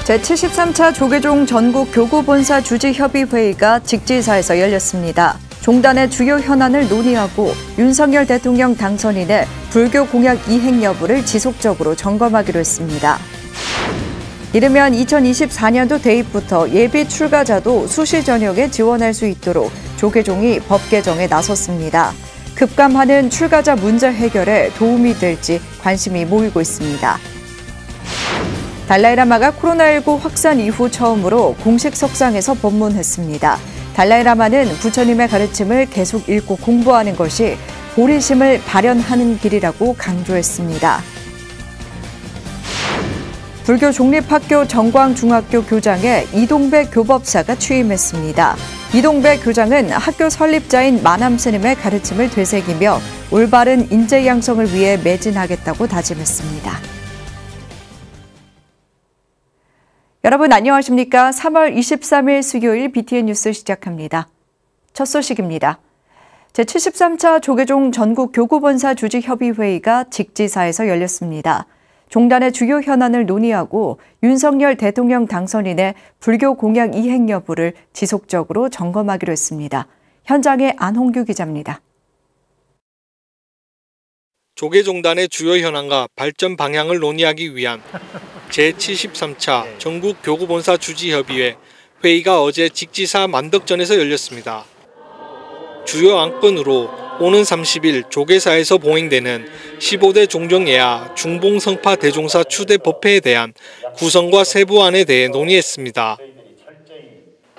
제73차 조계종 전국 교구본사 주지협의회의가 직지사에서 열렸습니다. 종단의 주요 현안을 논의하고 윤석열 대통령 당선인의 불교 공약 이행 여부를 지속적으로 점검하기로 했습니다. 이르면 2024년도 대입부터 예비 출가자도 수시 전형에 지원할 수 있도록 조계종이 법 개정에 나섰습니다. 급감하는 출가자 문제 해결에 도움이 될지 관심이 모이고 있습니다. 달라이라마가 코로나19 확산 이후 처음으로 공식 석상에서 법문했습니다. 달라이라마는 부처님의 가르침을 계속 읽고 공부하는 것이 보리심을 발현하는 길이라고 강조했습니다. 불교 종립학교 정광중학교 교장에 이동배 교법사가 취임했습니다. 이동배 교장은 학교 설립자인 만암스님의 가르침을 되새기며 올바른 인재 양성을 위해 매진하겠다고 다짐했습니다. 여러분 안녕하십니까? 3월 23일 수요일 BTN 뉴스 시작합니다. 첫 소식입니다. 제73차 조계종 전국 교구본사 주지협의회의가 직지사에서 열렸습니다. 종단의 주요 현안을 논의하고 윤석열 대통령 당선인의 불교 공약 이행 여부를 지속적으로 점검하기로 했습니다. 현장의 안홍규 기자입니다. 조계종단의 주요 현안과 발전 방향을 논의하기 위한 제73차 전국 교구본사 주지협의회 회의가 어제 직지사 만덕전에서 열렸습니다. 주요 안건으로 오는 30일 조계사에서 봉행되는 15대 종정예하 중봉성파 대종사 추대 법회에 대한 구성과 세부안에 대해 논의했습니다.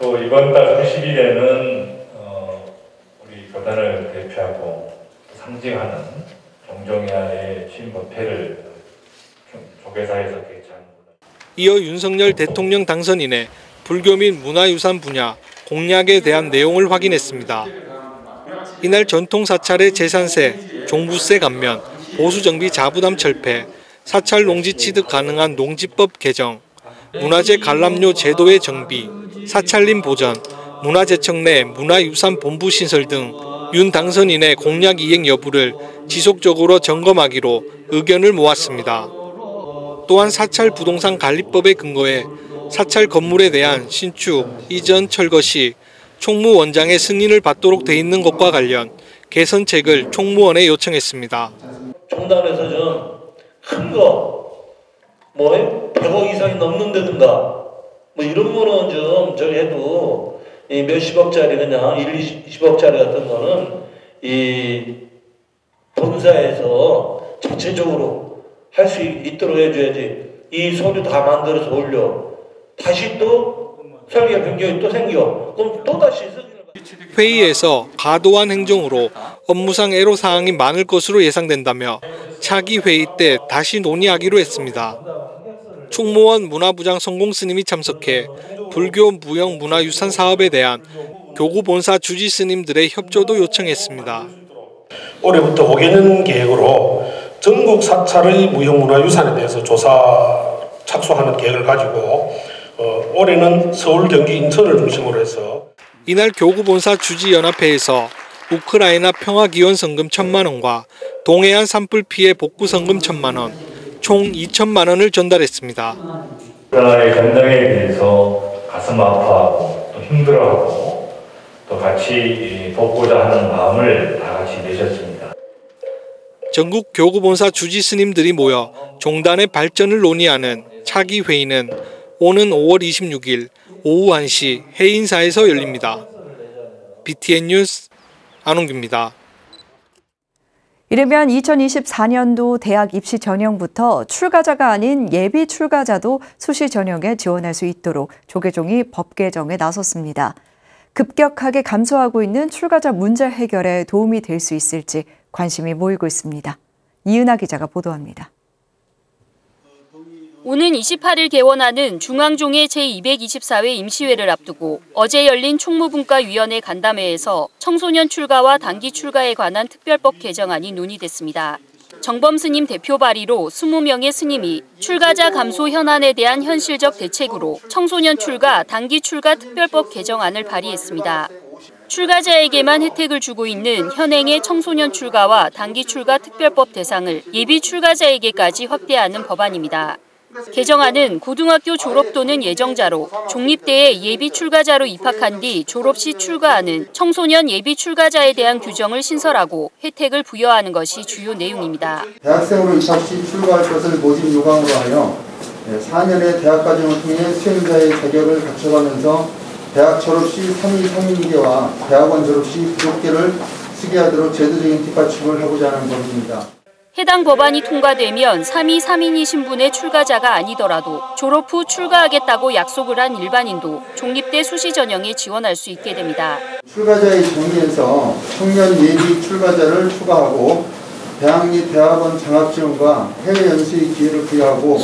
또 이번 달 30일에는 우리 교단을 대표하고 상징하는 종정예하의 취임 법회를 조계사에서 개최합니다. 이어 윤석열 대통령 당선인의 불교 및 문화유산 분야 공약에 대한 내용을 확인했습니다. 이날 전통 사찰의 재산세, 종부세 감면, 보수정비 자부담 철폐, 사찰 농지 취득 가능한 농지법 개정, 문화재 관람료 제도의 정비, 사찰림 보전, 문화재청 내 문화유산 본부 신설 등 윤 당선인의 공약 이행 여부를 지속적으로 점검하기로 의견을 모았습니다. 또한 사찰 부동산 관리법에 근거해 사찰 건물에 대한 신축, 이전, 철거 시 총무원장의 승인을 받도록 돼 있는 것과 관련 개선책을 총무원에 요청했습니다. 종단에서 좀 큰 거, 100억 이상이 넘는다든가 이런 거는 좀 해도 이 몇십억짜리 그냥 20억짜리 같은 거는 이 본사에서 자체적으로 할 수 있도록 해줘야지. 이 서류 다 만들어서 올려. 다시 또 설계 변경이 또 생겨. 그럼 또 다시 회의에서 과도한 행정으로 업무상 애로사항이 많을 것으로 예상된다며 차기 회의 때 다시 논의하기로 했습니다. 총무원 문화부장 성공스님이 참석해 불교 무형 문화유산 사업에 대한 교구본사 주지스님들의 협조도 요청했습니다. 올해부터 5개년 계획으로 전국 사찰의 무형문화유산에 대해서 조사 착수하는 계획을 가지고 올해는 서울, 경기, 인천을 중심으로 해서 이날 교구본사 주지연합회에서 우크라이나 평화기원성금 1,000만 원과 동해안 산불 피해 복구성금 1,000만 원, 총 2,000만 원을 전달했습니다. 우크라이나의 전쟁에 대해서 가슴 아파하고 또 힘들어하고 또 같이 돕고자 하는 마음을 다 같이 내셨습니다. 전국 교구본사 주지스님들이 모여 종단의 발전을 논의하는 차기 회의는 오는 5월 26일 오후 1시 해인사에서 열립니다. BTN 뉴스 안홍규입니다. 이르면 2024년도 대학 입시 전형부터 출가자가 아닌 예비 출가자도 수시 전형에 지원할 수 있도록 조계종이 법 개정에 나섰습니다. 급격하게 감소하고 있는 출가자 문제 해결에 도움이 될 수 있을지 관심이 모이고 있습니다. 이은하 기자가 보도합니다. 오는 28일 개원하는 중앙종회 제224회 임시회를 앞두고 어제 열린 총무분과위원회 간담회에서 청소년 출가와 단기 출가에 관한 특별법 개정안이 논의됐습니다. 정범 스님 대표 발의로 20명의 스님이 출가자 감소 현안에 대한 현실적 대책으로 청소년 출가, 단기 출가 특별법 개정안을 발의했습니다. 출가자에게만 혜택을 주고 있는 현행의 청소년 출가와 단기 출가 특별법 대상을 예비 출가자에게까지 확대하는 법안입니다. 개정안은 고등학교 졸업 또는 예정자로 종립대에 예비 출가자로 입학한 뒤 졸업 시 출가하는 청소년 예비 출가자에 대한 규정을 신설하고 혜택을 부여하는 것이 주요 내용입니다. 대학생으로 입학 시 출가할 것을 모집 요강으로 하여 4년의 대학 과정을 통해 수행자의 자격을 갖춰가면서 대학 졸업 시 3위 3인계와 대학원 졸업 시 부족계를 쓰게 하도록 제도적인 뒷받침을 하고자 하는 것입니다. 해당 법안이 통과되면 3위 3인이 신분의 출가자가 아니더라도 졸업 후 출가하겠다고 약속을 한 일반인도 종립대 수시 전형에 지원할 수 있게 됩니다. 출가자의 정의에서 청년 예비 출가자를 추가하고 대학 및 대학원 장학 지원과 해외 연수의 기회를 부여하고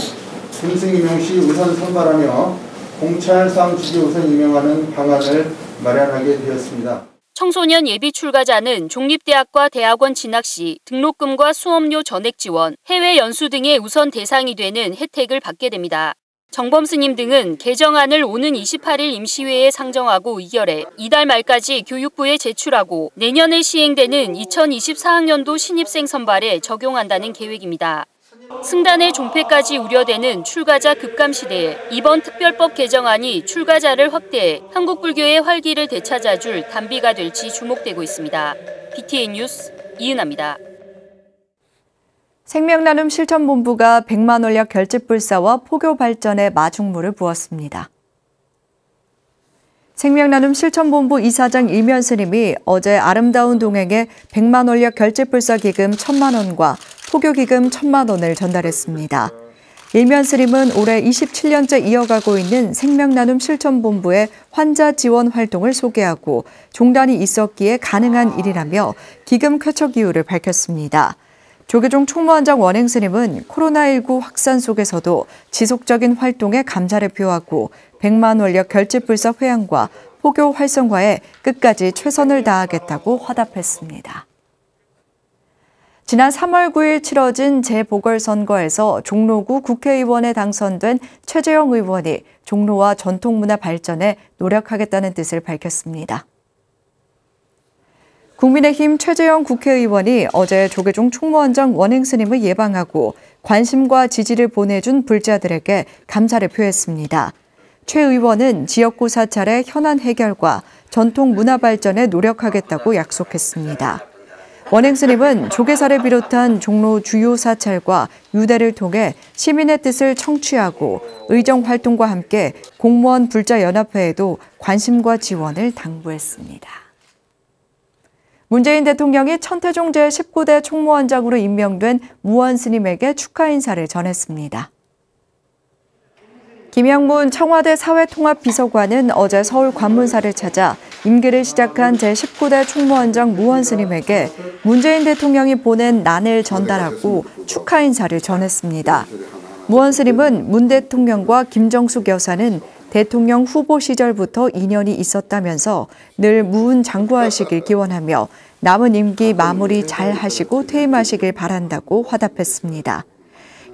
짐승 임용 시 우선 선발하며 공찰 사항 주제 우선 임명하는 방안을 마련하게 되었습니다. 청소년 예비 출가자는 종립대학과 대학원 진학 시 등록금과 수업료 전액 지원, 해외 연수 등의 우선 대상이 되는 혜택을 받게 됩니다. 정범 스님 등은 개정안을 오는 28일 임시회에 상정하고 의결해 이달 말까지 교육부에 제출하고 내년에 시행되는 2024학년도 신입생 선발에 적용한다는 계획입니다. 승단의 종패까지 우려되는 출가자 급감 시대에 이번 특별법 개정안이 출가자를 확대해 한국 불교의 활기를 되찾아줄 단비가 될지 주목되고 있습니다. BTN 뉴스 이은하입니다. 생명나눔 실천본부가 100만 원력 결집불사와 포교 발전에 마중물을 부었습니다. 생명나눔 실천본부 이사장 일면 스님이 어제 아름다운 동행에 100만 원력 결집불사 기금 1,000만 원과 포교기금 1,000만 원을 전달했습니다. 일면 스님은 올해 27년째 이어가고 있는 생명나눔 실천본부의 환자 지원 활동을 소개하고 종단이 있었기에 가능한 일이라며 기금 쾌척 이유를 밝혔습니다. 조계종 총무원장 원행 스님은 코로나19 확산 속에서도 지속적인 활동에 감사를 표하고 100만 원력 결집불사 회항과 포교 활성화에 끝까지 최선을 다하겠다고 화답했습니다. 지난 3월 9일 치러진 재보궐선거에서 종로구 국회의원에 당선된 최재형 의원이 종로와 전통문화 발전에 노력하겠다는 뜻을 밝혔습니다. 국민의힘 최재형 국회의원이 어제 조계종 총무원장 원행 스님을 예방하고 관심과 지지를 보내준 불자들에게 감사를 표했습니다. 최 의원은 지역구 사찰의 현안 해결과 전통 문화 발전에 노력하겠다고 약속했습니다. 원행 스님은 조계사를 비롯한 종로 주요 사찰과 유대를 통해 시민의 뜻을 청취하고 의정 활동과 함께 공무원 불자연합회에도 관심과 지원을 당부했습니다. 문재인 대통령이 천태종 제19대 총무원장으로 임명된 무원 스님에게 축하 인사를 전했습니다. 김영문 청와대 사회통합비서관은 어제 서울 관문사를 찾아 임기를 시작한 제19대 총무원장 무원 스님에게 문재인 대통령이 보낸 난을 전달하고 축하 인사를 전했습니다. 무원 스님은 문 대통령과 김정숙 여사는 대통령 후보 시절부터 인연이 있었다면서 늘 무은장구하시길 기원하며 남은 임기 마무리 잘 하시고 퇴임하시길 바란다고 화답했습니다.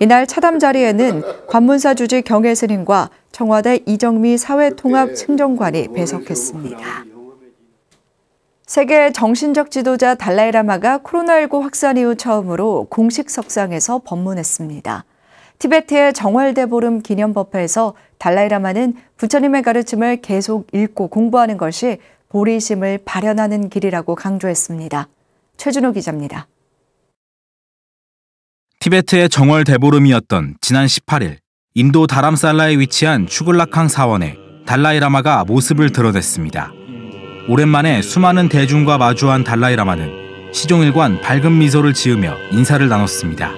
이날 차담 자리에는 관문사 주지 경혜 스님과 청와대 이정미 사회통합행정관이 배석했습니다. 세계 정신적 지도자 달라이라마가 코로나19 확산 이후 처음으로 공식 석상에서 법문했습니다. 티베트의 정월대보름 기념법회에서 달라이라마는 부처님의 가르침을 계속 읽고 공부하는 것이 보리심을 발현하는 길이라고 강조했습니다. 최준호 기자입니다. 티베트의 정월 대보름이었던 지난 18일 인도 다람살라에 위치한 추글라캉 사원에 달라이라마가 모습을 드러냈습니다. 오랜만에 수많은 대중과 마주한 달라이라마는 시종일관 밝은 미소를 지으며 인사를 나눴습니다.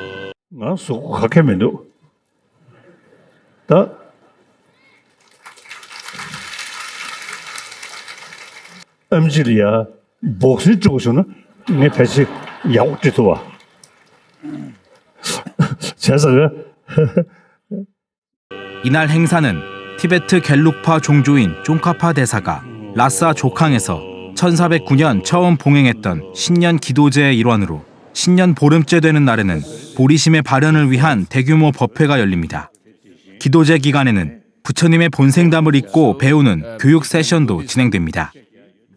음질이야 목소리 쪽에서는 내 배식 야옥지도와 이날 행사는 티베트 갤룩파 종조인 쫑카파 대사가 라사 조캉에서 1409년 처음 봉행했던 신년 기도제의 일환으로 신년 보름째 되는 날에는 보리심의 발현을 위한 대규모 법회가 열립니다. 기도제 기간에는 부처님의 본생담을 읽고 배우는 교육 세션도 진행됩니다.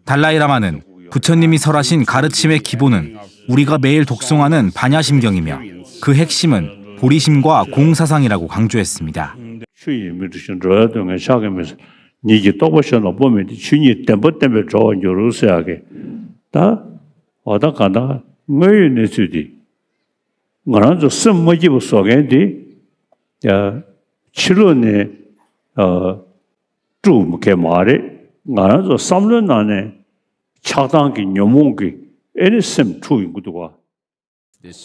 달라이라마는 부처님이 설하신 가르침의 기본은 우리가 매일 독송하는 반야심경이며 그 핵심은 보리심과 공사상이라고 강조했습니다.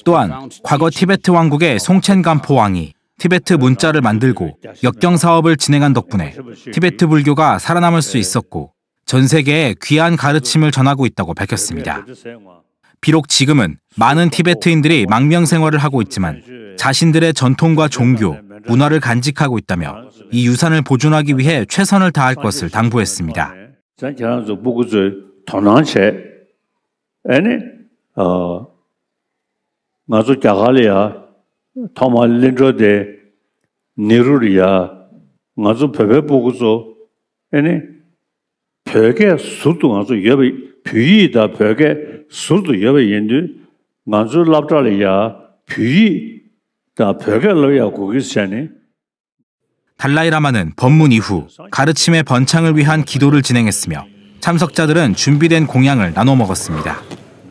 또한 과거 티베트 왕국의 송첸간포 왕이 티베트 문자를 만들고 역경 사업을 진행한 덕분에 티베트 불교가 살아남을 수 있었고 전 세계에 귀한 가르침을 전하고 있다고 밝혔습니다. 비록 지금은 많은 티베트인들이 망명 생활을 하고 있지만 자신들의 전통과 종교, 문화를 간직하고 있다며 이 유산을 보존하기 위해 최선을 다할 것을 당부했습니다. 벽에 수도 가서 옆에 뷰이다 벽에 수도 옆에 연두 만주 랍달이야 뷰이다 벽에 넣어야 거기서네. 달라이라마는 법문 이후 가르침의 번창을 위한 기도를 진행했으며 참석자들은 준비된 공양을 나눠 먹었습니다.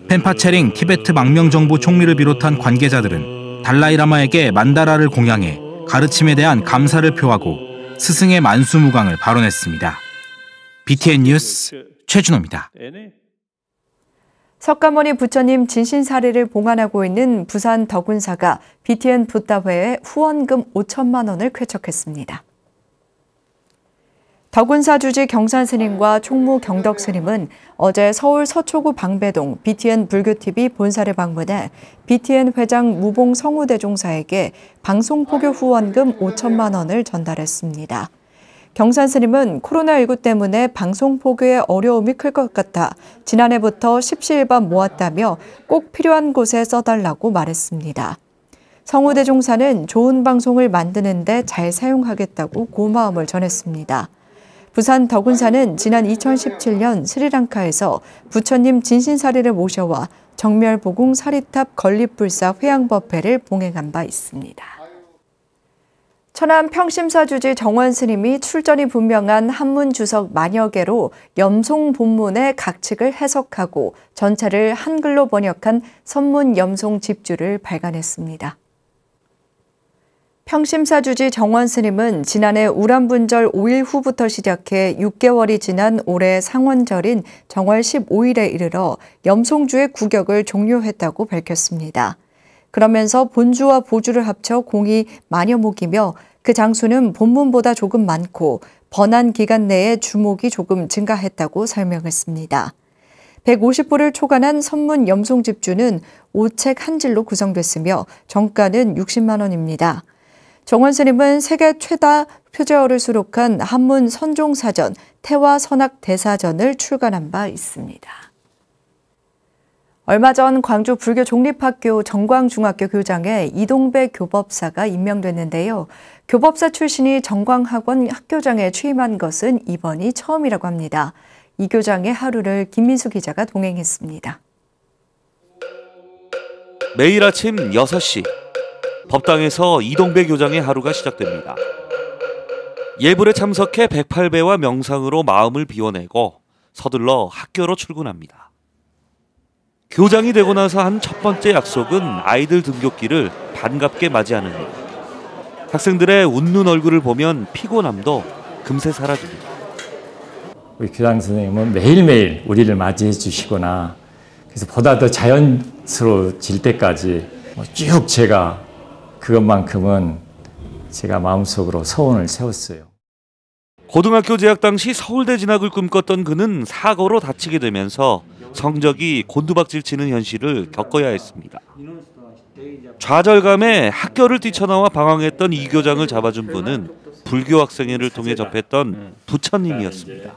펜파체링 티베트 망명정보 총리를 비롯한 관계자들은 달라이라마에게 만다라를 공양해 가르침에 대한 감사를 표하고 스승의 만수무강을 발언했습니다. BTN 뉴스 최준호입니다. 석가모니 부처님 진신사리를 봉안하고 있는 부산 덕운사가 BTN 붓다회에 후원금 5천만 원을 쾌척했습니다. 덕운사 주지 경산스님과 총무 경덕스님은 어제 서울 서초구 방배동 BTN 불교TV 본사를 방문해 BTN 회장 무봉 성우대종사에게 방송포교 후원금 5천만 원을 전달했습니다. 경산스님은 코로나19 때문에 방송포교에 어려움이 클 것 같아 지난해부터 십시일반 모았다며 꼭 필요한 곳에 써달라고 말했습니다. 성우대종사는 좋은 방송을 만드는 데 잘 사용하겠다고 고마움을 전했습니다. 부산 덕운사는 지난 2017년 스리랑카에서 부처님 진신사리를 모셔와 정멸보궁 사리탑 건립불사 회양법회를 봉행한 바 있습니다. 천안 평심사 주지 정원 스님이 출전이 분명한 한문 주석 만여 개로 염송 본문의 각칙을 해석하고 전체를 한글로 번역한 선문 염송 집주를 발간했습니다. 평심사 주지 정원 스님은 지난해 우람분절 5일 후부터 시작해 6개월이 지난 올해 상원절인 정월 15일에 이르러 염송주의 구격을 종료했다고 밝혔습니다. 그러면서 본주와 보주를 합쳐 공이 만여목이며 그 장수는 본문보다 조금 많고 번한 기간 내에 주목이 조금 증가했다고 설명했습니다. 150부를 초간한 선문 염송 집주는 5책 한 질로 구성됐으며 정가는 60만 원입니다. 정원 스님은 세계 최다 표제어를 수록한 한문 선종사전 태화선악 대사전을 출간한 바 있습니다. 얼마 전 광주 불교 종립학교 정광중학교 교장에 이동배 교법사가 임명됐는데요. 교법사 출신이 정광학원 학교장에 취임한 것은 이번이 처음이라고 합니다. 이 교장의 하루를 김민수 기자가 동행했습니다. 매일 아침 6시 법당에서 이동배 교장의 하루가 시작됩니다. 예불에 참석해 108배와 명상으로 마음을 비워내고 서둘러 학교로 출근합니다. 교장이 되고 나서 한 첫 번째 약속은 아이들 등굣길을 반갑게 맞이하는 일. 학생들의 웃는 얼굴을 보면 피곤함도 금세 사라집니다. 우리 교장 선생님은 매일매일 우리를 맞이해 주시거나 그래서 보다 더 자연스러워질 때까지 쭉 제가 그것만큼은 제가 마음속으로 소원을 세웠어요. 고등학교 재학 당시 서울대 진학을 꿈꿨던 그는 사고로 다치게 되면서 성적이 곤두박질 치는 현실을 겪어야 했습니다. 좌절감에 학교를 뛰쳐나와 방황했던 이 교장을 잡아준 분은 불교 학생회를 통해 접했던 부처님이었습니다.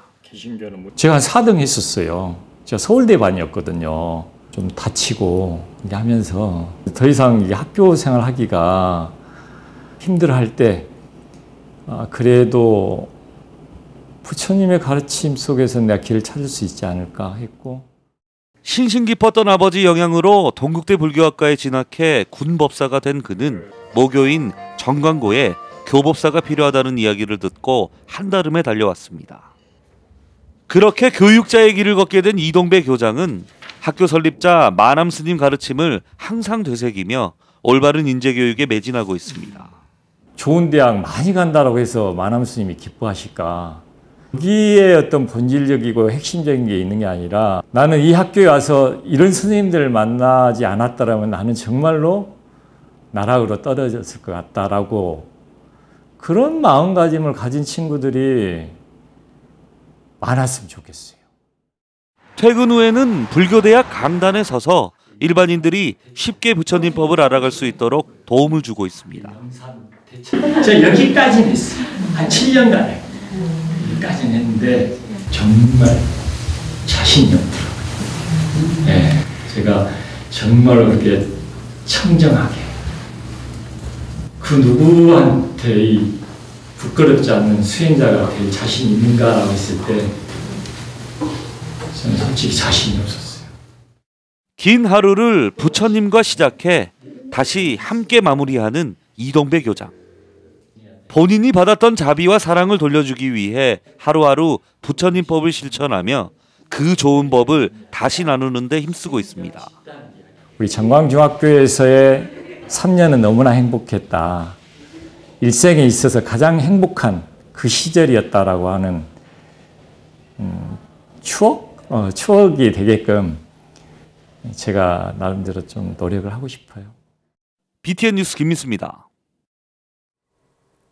제가 4등 했었어요. 제가 서울대반이었거든요. 좀 다치고 하면서 더 이상 학교 생활하기가 힘들어할 때 그래도 부처님의 가르침 속에서 내가 길을 찾을 수 있지 않을까 했고 신신 깊었던 아버지 영향으로 동국대 불교학과에 진학해 군법사가 된 그는 모교인 정광고에 교법사가 필요하다는 이야기를 듣고 한달음에 달려왔습니다. 그렇게 교육자의 길을 걷게 된 이동배 교장은 학교 설립자 마남 스님 가르침을 항상 되새기며 올바른 인재교육에 매진하고 있습니다. 좋은 대학 많이 간다고 해서 마남 스님이 기뻐하실까? 여기에 어떤 본질적이고 핵심적인 게 있는 게 아니라 나는 이 학교에 와서 이런 선생님들을 만나지 않았다면 나는 정말로 나락으로 떨어졌을 것 같다라고 그런 마음가짐을 가진 친구들이 많았으면 좋겠어요. 퇴근 후에는 불교대학 강단에 서서 일반인들이 쉽게 부처님법을 알아갈 수 있도록 도움을 주고 있습니다. 저 여기까지는 했어요. 한 7년간에. 여기까지는 했는데 정말 자신이 없더라고요. 네, 제가 정말 그렇게 청정하게 그 누구한테 이 부끄럽지 않는 수행자가 될 자신이 있는가 했을 때 저는 솔직히 자신이 없었어요. 긴 하루를 부처님과 시작해 다시 함께 마무리하는 이동배 교장. 본인이 받았던 자비와 사랑을 돌려주기 위해 하루하루 부처님법을 실천하며 그 좋은 법을 다시 나누는 데 힘쓰고 있습니다. 우리 정광중학교에서의 3년은 너무나 행복했다. 일생에 있어서 가장 행복한 그 시절이었다라고 하는 추억이 되게끔 제가 나름대로 좀 노력을 하고 싶어요. BTN 뉴스 김민수입니다.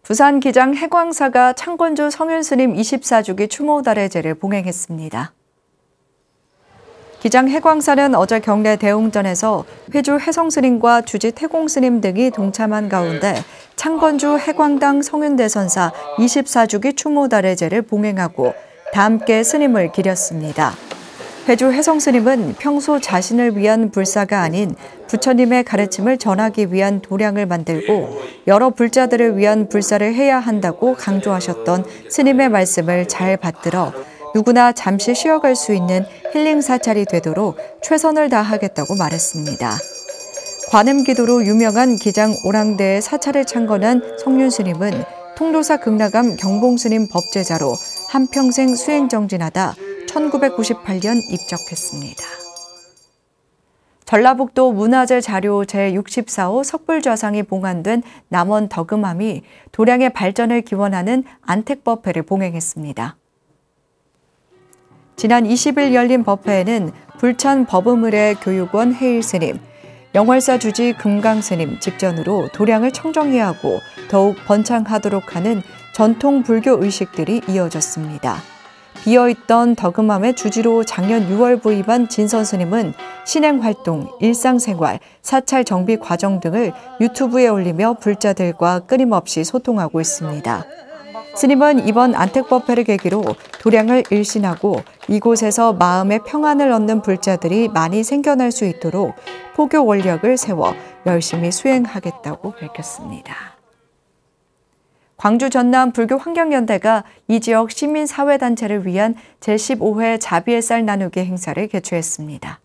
부산 기장 해광사가 창건주 성윤스님 24주기 추모달의제를 봉행했습니다. 기장 해광사는 어제 경내 대웅전에서 회주 해성스님과 주지 태공스님 등이 동참한 가운데 창건주 해광당 성윤대선사 24주기 추모달의제를 봉행하고 다 함께 스님을 기렸습니다. 회주 해성스님은 평소 자신을 위한 불사가 아닌 부처님의 가르침을 전하기 위한 도량을 만들고 여러 불자들을 위한 불사를 해야 한다고 강조하셨던 스님의 말씀을 잘 받들어 누구나 잠시 쉬어갈 수 있는 힐링 사찰이 되도록 최선을 다하겠다고 말했습니다. 관음기도로 유명한 기장 오랑대의 사찰을 창건한 성윤스님은 통도사 극락암 경봉스님 법제자로 한평생 수행정진하다 1998년 입적했습니다. 전라북도 문화재 자료 제64호 석불좌상이 봉안된 남원 덕음암이 도량의 발전을 기원하는 안택법회를 봉행했습니다. 지난 20일 열린 법회에는 불천 법음을의 교육원 해일스님, 영월사 주지 금강스님 집전으로 도량을 청정해야 하고 더욱 번창하도록 하는 전통 불교 의식들이 이어졌습니다. 비어있던 덕음암의 주지로 작년 6월 부임한 진선스님은 신행활동, 일상생활, 사찰 정비 과정 등을 유튜브에 올리며 불자들과 끊임없이 소통하고 있습니다. 스님은 이번 안택법회를 계기로 도량을 일신하고 이곳에서 마음의 평안을 얻는 불자들이 많이 생겨날 수 있도록 포교 원력을 세워 열심히 수행하겠다고 밝혔습니다. 광주 전남 불교환경연대가 이 지역 시민사회단체를 위한 제15회 자비의 쌀 나누기 행사를 개최했습니다.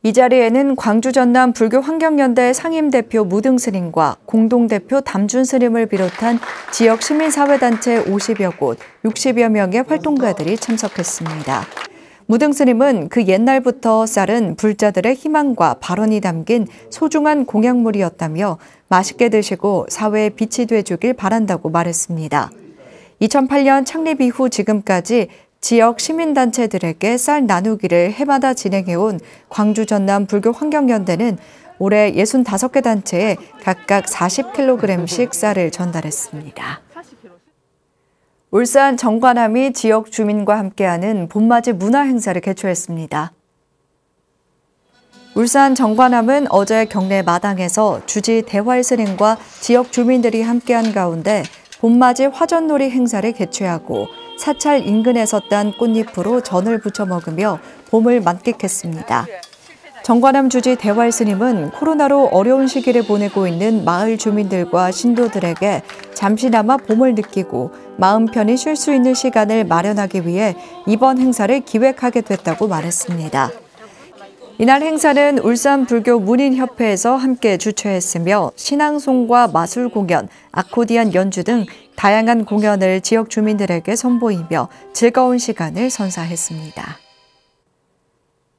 이 자리에는 광주 전남 불교환경연대 상임대표 무등스님과 공동대표 담준스님을 비롯한 지역 시민사회단체 50여 곳, 60여 명의 활동가들이 참석했습니다. 무등스님은 그 옛날부터 쌀은 불자들의 희망과 발언이 담긴 소중한 공약물이었다며 맛있게 드시고 사회에 빛이 돼주길 바란다고 말했습니다. 2008년 창립 이후 지금까지 지역 시민단체들에게 쌀 나누기를 해마다 진행해온 광주 전남 불교환경연대는 올해 65개 단체에 각각 40kg씩 쌀을 전달했습니다. 울산 정관함이 지역 주민과 함께하는 봄맞이 문화행사를 개최했습니다. 울산 정관함은 어제 경내 마당에서 주지 대활스님과 지역 주민들이 함께한 가운데 봄맞이 화전놀이 행사를 개최하고 사찰 인근에서 딴 꽃잎으로 전을 부쳐 먹으며 봄을 만끽했습니다. 정관함 주지 대활스님은 코로나로 어려운 시기를 보내고 있는 마을 주민들과 신도들에게 잠시나마 봄을 느끼고 마음 편히 쉴 수 있는 시간을 마련하기 위해 이번 행사를 기획하게 됐다고 말했습니다. 이날 행사는 울산불교문인협회에서 함께 주최했으며 신앙송과 마술 공연, 아코디언 연주 등 다양한 공연을 지역 주민들에게 선보이며 즐거운 시간을 선사했습니다.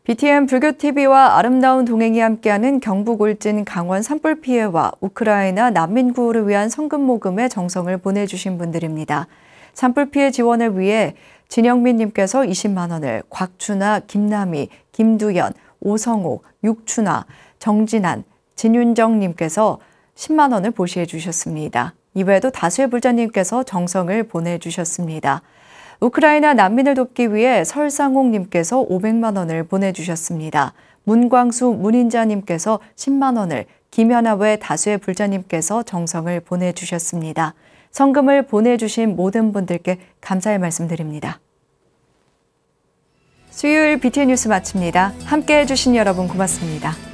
BTN 불교TV와 아름다운 동행이 함께하는 경북 울진 강원 산불 피해와 우크라이나 난민 구호를 위한 성금 모금에 정성을 보내주신 분들입니다. 산불 피해 지원을 위해 진영민님께서 20만 원을, 곽춘아, 김남희, 김두연, 오성옥, 육춘아, 정진한, 진윤정님께서 10만 원을 보시해 주셨습니다. 이외에도 다수의 불자님께서 정성을 보내주셨습니다. 우크라이나 난민을 돕기 위해 설상옥님께서 500만 원을 보내주셨습니다. 문광수 문인자님께서 10만 원을, 김연아 외 다수의 불자님께서 정성을 보내주셨습니다. 성금을 보내주신 모든 분들께 감사의 말씀드립니다. 수요일 BTN 뉴스 마칩니다. 함께해 주신 여러분 고맙습니다.